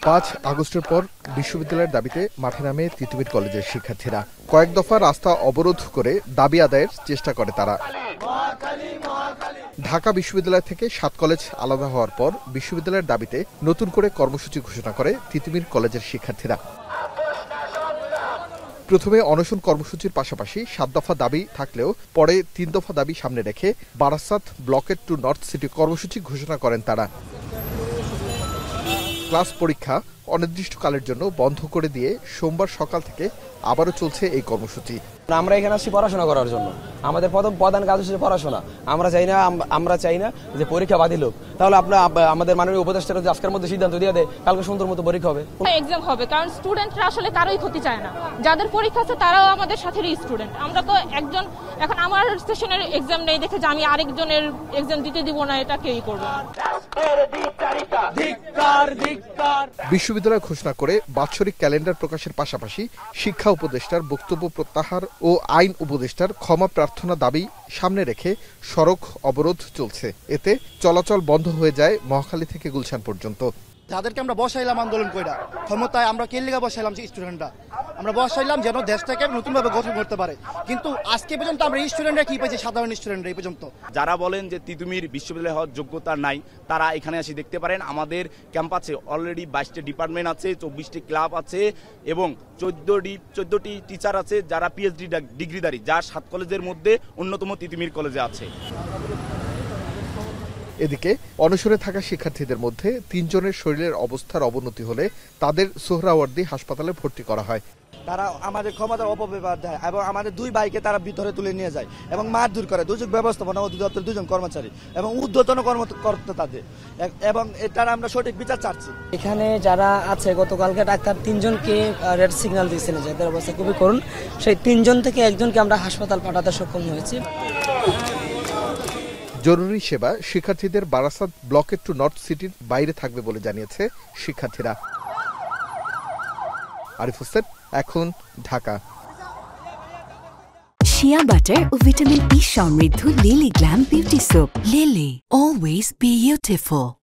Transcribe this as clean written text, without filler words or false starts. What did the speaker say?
5 আগস্টের পর বিশ্ববিদ্যালয়ের দাবিতে মাঠে নামে তিতুমির কলেজের শিক্ষার্থীরা। কয়েক দফা রাস্তা অবরোধ করে দাবি আদায়ের চেষ্টা করে তারা। ঢাকা বিশ্ববিদ্যালয় থেকে 7 কলেজ আলাদা হওয়ার পর বিশ্ববিদ্যালয়ের দাবিতে নতুন করে কর্মসূচি ঘোষণা করে তিতুমির কলেজের শিক্ষার্থীরা। প্রথমে অনশন কর্মসূচির পাশাপাশি 7 দফা দাবি থাকলেও পরে 3 দফা দাবি সামনে রেখে বারাসাত ব্লকেট টু নর্থ সিটি কর্মসূচি ঘোষণা করেন তারা। ক্লাস পরীক্ষা অনির্দিষ্টকালের জন্য বন্ধ করে দিয়ে সোমবার সকাল থেকে আবারও চলছে এই কর্মসূচি। আমরা এখানে আসছি পড়াশোনা করার জন্য, আমাদের প্রধান কাজ হচ্ছে পড়াশোনা। আমরা চাই না যে পরীক্ষা বাতিল হোক। তাহলে আমাদের মাননীয় উপদেষ্টারা যে আজকের মধ্যে সিদ্ধান্ত দিয়ে দেয় কালকে সুন্দর মতো পরীক্ষা হবে, এক্সাম হবে। কারণ স্টুডেন্টরা আসলে কারোই ক্ষতি চায় না, যাদের পরীক্ষা আছে তারাও আমাদের সাথেরই স্টুডেন্ট। আমরা তো এখন আমার সেশনের এক্সাম নেই দেখে যে আমি আরেকজনের এক্সাম দিতে দিব না, এটা কেউই করবে না। বিশ্ববিদ্যালয় ঘোষণা করে বাৎসরিক ক্যালেন্ডার প্রকাশের পাশাপাশি শিক্ষা উপদেষ্টার বক্তব্য প্রত্যাহার ও আইন উপদেষ্টার ক্ষমা প্রার্থনা দাবি সামনে রেখে সড়ক অবরোধ চলছে। এতে চলাচল বন্ধ হয়ে যায় মহাখালী থেকে গুলশান পর্যন্ত। যাদেরকে আমরা বসাইলাম আন্দোলন কইরা ক্ষমতায়, আমরা কে লিগা বসাইলাম যে স্টুডেন্টরা আমরা বসাইলাম যেন দেশটাকে নতুনভাবে গঠন করতে পারে। কিন্তু আজকে পর্যন্ত আমরা স্টুডেন্টরা কি পাইছি, সাধারণ স্টুডেন্টরা এই পর্যন্ত। যারা বলেন যে তিতুমির বিশ্ববিদ্যালয় হওয়ার যোগ্যতা নাই, তারা এখানে এসে দেখতে পারেন আমাদের ক্যাম্পাসে অলরেডি 22টি ডিপার্টমেন্ট আছে, 24টি ক্লাব আছে এবং 14টি টিচার আছে যারা পিএইচডি ডিগ্রিধারী, যা 7 কলেজের মধ্যে অন্যতম তিতুমির কলেজে আছে। এদিকে অনশনে থাকা শিক্ষার্থীদের মধ্যে 3 জনের শরীরের অবস্থার অবনতি হলে তাদের সোহরাওয়ার্দী হাসপাতালে ভর্তি করা হয়। তারা আমাদের ক্ষমতার অপব্যবহার দেয় এবং আমাদের 2 বাইকে তারা ভিতরে তুলে নিয়ে যায় এবং মারধর করে। দুর্যোগ ব্যবস্থাপনা অধিদপ্তরের 2 জন কর্মচারী এবং ঊর্ধ্বতন কর্মকর্তা তাদের, এবং এটার আমরা সঠিক বিচার চাচ্ছি। এখানে যারা আছে গতকালকে ডাক্তার 3 জনকে রেড সিগন্যাল দিয়েছিলেন যে এদের অবস্থা খুবই করুণ। সেই 3 জন থেকে একজনকে আমরা হাসপাতাল পাঠাতে সক্ষম হয়েছি। জরুরি সেবা শিক্ষার্থীদের বারাসাত ব্লকেট টু নর্থ সিটির বাইরে থাকবে বলে জানিয়েছে শিক্ষার্থীরা। আরিফ হোসেন, এখন, ঢাকা। শিয়া বাটার ও ভিটামিন ই সমৃদ্ধ lily glam beauty soap. Lily, always beautiful.